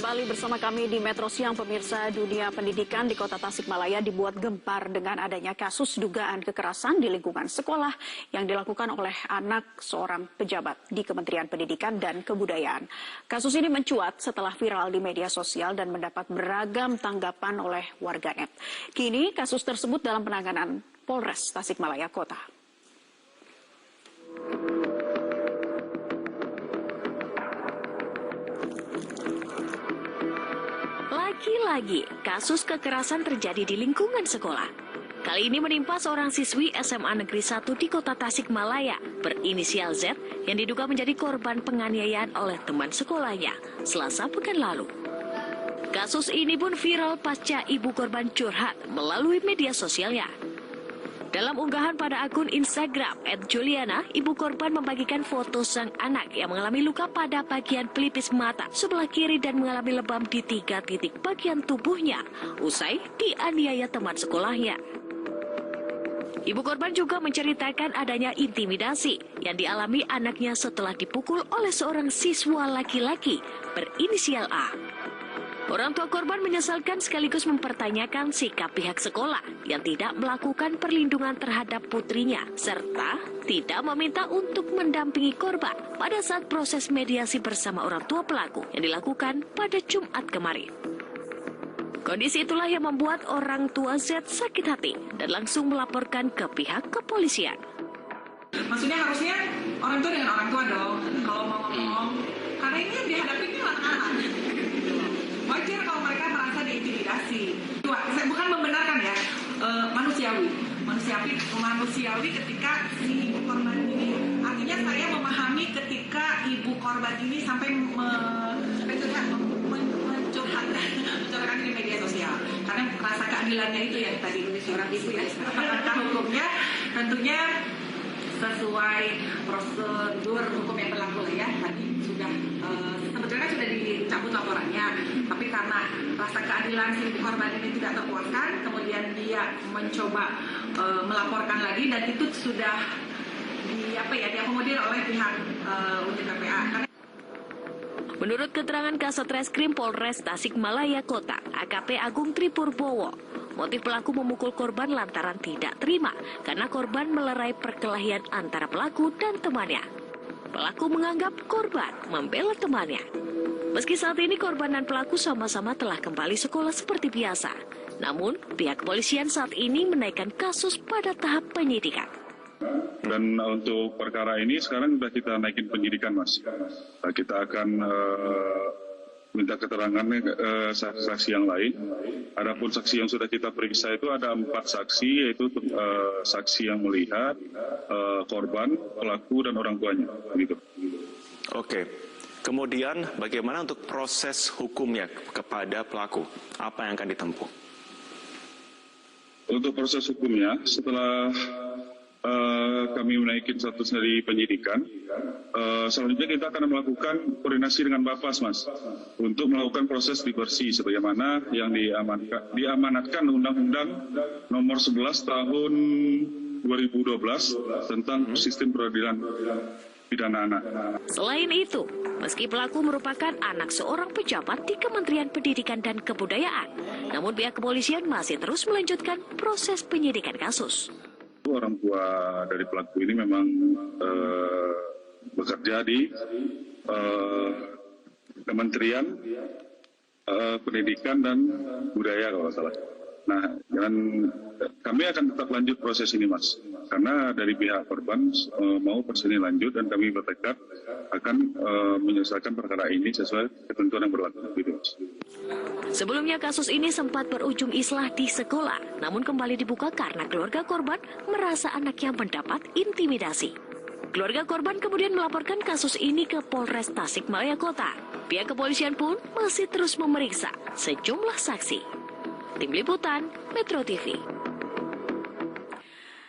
Kembali bersama kami di Metro Siang, pemirsa. Dunia pendidikan di Kota Tasikmalaya dibuat gempar dengan adanya kasus dugaan kekerasan di lingkungan sekolah yang dilakukan oleh anak seorang pejabat di Kementerian Pendidikan dan Kebudayaan. Kasus ini mencuat setelah viral di media sosial dan mendapat beragam tanggapan oleh warganet. Kini kasus tersebut dalam penanganan Polres Tasikmalaya Kota. Lagi-lagi, kasus kekerasan terjadi di lingkungan sekolah. Kali ini menimpa seorang siswi SMA Negeri 1 di Kota Tasikmalaya berinisial Z yang diduga menjadi korban penganiayaan oleh teman sekolahnya Selasa pekan lalu. Kasus ini pun viral pasca ibu korban curhat melalui media sosialnya. Dalam unggahan pada akun Instagram @Juliana, ibu korban membagikan foto sang anak yang mengalami luka pada bagian pelipis mata sebelah kiri dan mengalami lebam di 3 titik bagian tubuhnya usai dianiaya teman sekolahnya. Ibu korban juga menceritakan adanya intimidasi yang dialami anaknya setelah dipukul oleh seorang siswa laki-laki berinisial A. Orang tua korban menyesalkan sekaligus mempertanyakan sikap pihak sekolah yang tidak melakukan perlindungan terhadap putrinya serta tidak meminta untuk mendampingi korban pada saat proses mediasi bersama orang tua pelaku yang dilakukan pada Jumat kemarin. Kondisi itulah yang membuat orang tua Z sakit hati dan langsung melaporkan ke pihak kepolisian. Maksudnya harusnya orang tua dengan orang tua dong kalau mau ngomong, karena ini yang dihadapinya anak-anak. Wajar kalau mereka merasa diintimidasi. Saya bukan membenarkan ya, manusiawi ketika si ibu korban ini. Artinya saya memahami ketika ibu korban ini sampai mencurhatkan di media sosial. Karena rasa keadilannya itu yang tadi seorang ibu ya. Langkah hukumnya tentunya sesuai prosedur hukum yang berlaku ya. Tadi sudah sebetulnya sudah dicabut laporannya, tapi karena rasa keadilan si korban ini tidak terpuaskan, kemudian dia mencoba melaporkan lagi dan itu sudah diakomodir oleh pihak unit PPA. Menurut keterangan Kasat Reskrim Polres Tasikmalaya Kota, AKP Agung Tripurbowo, motif pelaku memukul korban lantaran tidak terima karena korban melerai perkelahian antara pelaku dan temannya. Pelaku menganggap korban membela temannya. Meski saat ini korban dan pelaku sama-sama telah kembali sekolah seperti biasa, namun pihak kepolisian saat ini menaikkan kasus pada tahap penyidikan. Dan untuk perkara ini sekarang sudah kita naikin penyidikan, Mas. Kita akan minta keterangan saksi yang lain. Adapun saksi yang sudah kita periksa itu ada 4 saksi, yaitu saksi yang melihat, korban, pelaku, dan orang tuanya. Gitu. Oke. Kemudian bagaimana untuk proses hukumnya kepada pelaku? Apa yang akan ditempuh? Untuk proses hukumnya, setelah kami menaikin status dari penyidikan, selanjutnya kita akan melakukan koordinasi dengan Bapas, Mas, untuk melakukan proses diversi sebagaimana yang diamanatkan Undang-Undang Nomor 11 Tahun 2012 tentang sistem peradilan pidana anak. Selain itu, meski pelaku merupakan anak seorang pejabat di Kementerian Pendidikan dan Kebudayaan, namun pihak kepolisian masih terus melanjutkan proses penyidikan kasus. Orang tua dari pelaku ini memang bekerja di Kementerian Pendidikan dan Budaya kalau salah. Nah, dan kami akan tetap lanjut proses ini, Mas, karena dari pihak korban mau proses ini lanjut dan kami bertekad akan menyelesaikan perkara ini sesuai ketentuan yang berlaku. Gitu, Mas. Sebelumnya kasus ini sempat berujung islah di sekolah, namun kembali dibuka karena keluarga korban merasa anaknya mendapat intimidasi. Keluarga korban kemudian melaporkan kasus ini ke Polres Tasikmalaya Kota. Pihak kepolisian pun masih terus memeriksa sejumlah saksi. Tim Liputan, Metro TV.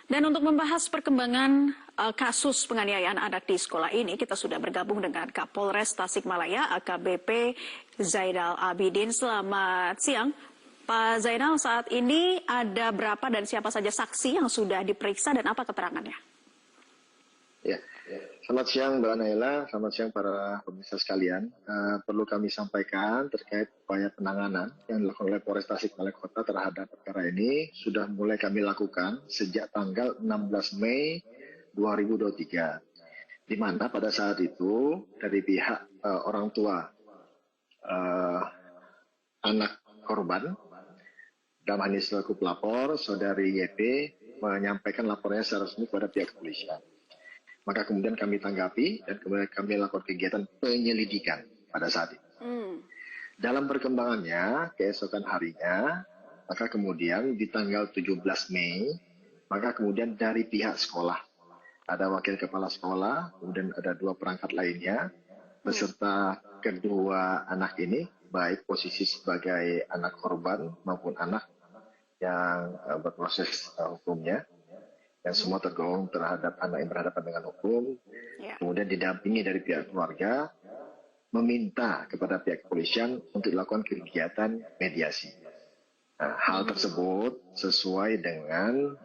Dan untuk membahas perkembangan kasus penganiayaan anak di sekolah ini, kita sudah bergabung dengan Kapolres Tasikmalaya, AKBP Zainal Abidin. Selamat siang, Pak Zainal. Saat ini ada berapa dan siapa saja saksi yang sudah diperiksa dan apa keterangannya? Ya. Selamat siang Mbak Naila, selamat siang para pemirsa sekalian. Perlu kami sampaikan terkait upaya penanganan yang dilakukan oleh Polres Tasikmalaya Kota terhadap perkara ini sudah mulai kami lakukan sejak tanggal 16 Mei 2023. Di mana pada saat itu dari pihak orang tua anak korban, dalam hal ini selaku pelapor, saudari YP menyampaikan laporannya secara resmi kepada pihak kepolisian. Maka kemudian kami tanggapi dan kemudian kami lakukan kegiatan penyelidikan pada saat itu. Dalam perkembangannya, keesokan harinya, maka kemudian di tanggal 17 Mei, maka kemudian dari pihak sekolah, ada wakil kepala sekolah, kemudian ada 2 perangkat lainnya, beserta kedua anak ini, baik posisi sebagai anak korban maupun anak yang berproses hukumnya, yang semua tergolong terhadap anak yang berhadapan dengan hukum, kemudian didampingi dari pihak keluarga, meminta kepada pihak kepolisian untuk dilakukan kegiatan mediasi. Nah, hal tersebut sesuai dengan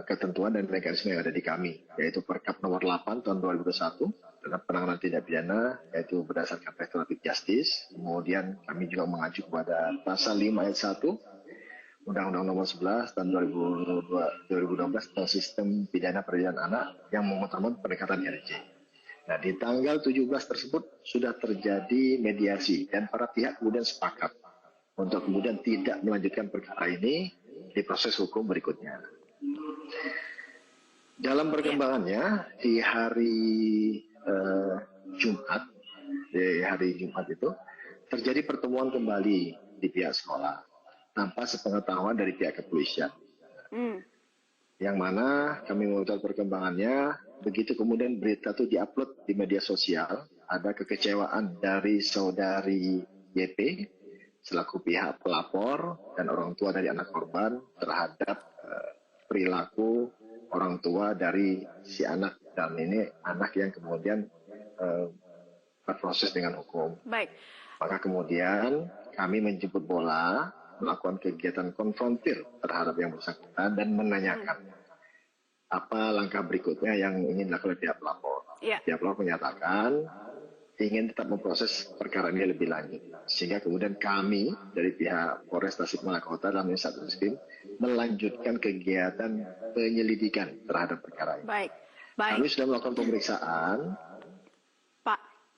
ketentuan dan mekanisme yang ada di kami, yaitu Perkap nomor 8 tahun 2021 tentang penanganan tindak pidana, yaitu berdasarkan restoratif justice. Kemudian kami juga mengacu kepada pasal 5 ayat 1 Undang-Undang nomor 11 tahun 2012 tentang sistem pidana peradilan anak yang mengutamakan pendekatan RJ. Nah, di tanggal 17 tersebut sudah terjadi mediasi dan para pihak kemudian sepakat untuk kemudian tidak melanjutkan perkara ini di proses hukum berikutnya. Dalam perkembangannya di hari Jumat itu terjadi pertemuan kembali di pihak sekolah tanpa sepengetahuan dari pihak kepolisian. Yang mana kami mengetahui perkembangannya, begitu kemudian berita itu diupload di media sosial, ada kekecewaan dari saudari YP selaku pihak pelapor dan orang tua dari anak korban terhadap perilaku orang tua dari si anak, dan ini anak yang kemudian berproses dengan hukum. Baik. Maka kemudian kami menjemput bola, melakukan kegiatan konfrontir terhadap yang bersangkutan dan menanyakan apa langkah berikutnya yang ingin dilakukan oleh pihak pelapor. Pihak pelapor menyatakan ingin tetap memproses perkara ini lebih lanjut, sehingga kemudian kami dari pihak Polres Tasikmalaya Kota dalam ini Satreskrim melanjutkan kegiatan penyelidikan terhadap perkara ini. Baik. Kami sudah melakukan pemeriksaan.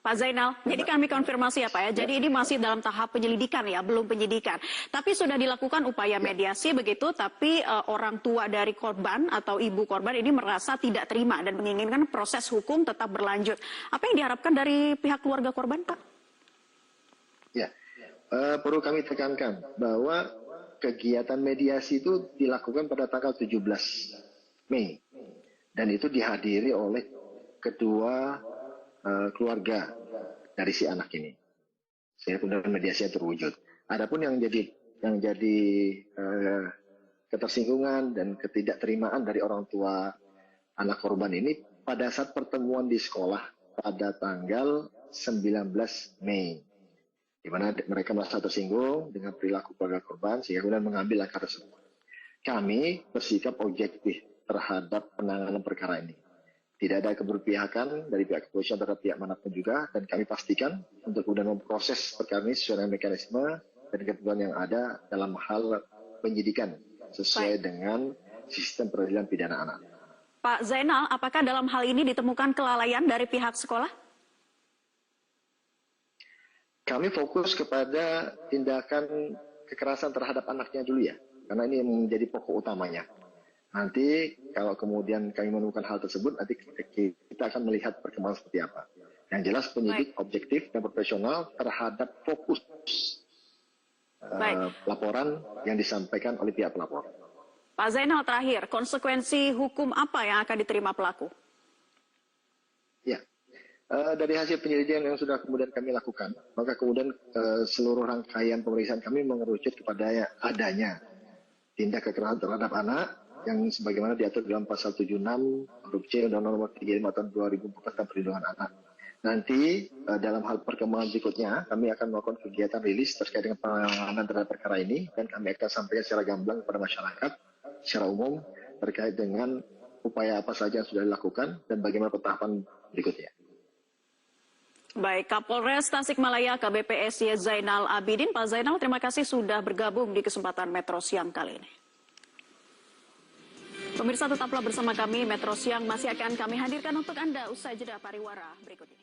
Pak Zainal, jadi kami konfirmasi ya Pak ya, jadi ini masih dalam tahap penyelidikan ya, belum penyidikan. Tapi sudah dilakukan upaya mediasi begitu, tapi orang tua dari korban atau ibu korban ini merasa tidak terima dan menginginkan proses hukum tetap berlanjut. Apa yang diharapkan dari pihak keluarga korban, Pak? Ya, perlu kami tekankan bahwa kegiatan mediasi itu dilakukan pada tanggal 17 Mei. Dan itu dihadiri oleh kedua keluarga dari si anak ini, sehingga kemudian mediasinya terwujud. Adapun yang jadi ketersinggungan dan ketidakterimaan dari orang tua anak korban ini pada saat pertemuan di sekolah pada tanggal 19 Mei, di mana mereka merasa tersinggung dengan perilaku keluarga korban sehingga kemudian mengambil langkah tersebut. Kami bersikap objektif terhadap penanganan perkara ini. Tidak ada keberpihakan dari pihak kepolisian terhadap pihak manapun juga, dan kami pastikan untuk kemudian memproses perkara ini sesuai dengan mekanisme dan ketentuan yang ada dalam hal penyidikan sesuai dengan sistem peradilan pidana anak. Pak Zainal, apakah dalam hal ini ditemukan kelalaian dari pihak sekolah? Kami fokus kepada tindakan kekerasan terhadap anaknya dulu ya, karena ini menjadi pokok utamanya. Nanti kalau kemudian kami menemukan hal tersebut, nanti kita akan melihat perkembangan seperti apa. Yang jelas penyidik objektif dan profesional terhadap fokus laporan yang disampaikan oleh pihak pelapor. Pak Zainal, terakhir, konsekuensi hukum apa yang akan diterima pelaku? Ya, dari hasil penyelidikan yang sudah kemudian kami lakukan, maka kemudian seluruh rangkaian pemeriksaan kami mengerucut kepada adanya tindak kekerasan terhadap anak yang sebagaimana diatur dalam pasal 76 huruf C Undang-Undang nomor 35 tahun 2014 tentang perlindungan anak. Nanti dalam hal perkembangan berikutnya kami akan melakukan kegiatan rilis terkait dengan penanganan terhadap perkara ini, dan kami akan sampaikan secara gamblang kepada masyarakat secara umum terkait dengan upaya apa saja yang sudah dilakukan dan bagaimana tahapan berikutnya. Baik, Kapolres Tasikmalaya AKBP SY Zainal Abidin. Pak Zainal, terima kasih sudah bergabung di kesempatan Metro Siang kali ini. Pemirsa, tetaplah bersama kami. Metro Siang masih akan kami hadirkan untuk Anda usai jeda pariwara berikut ini.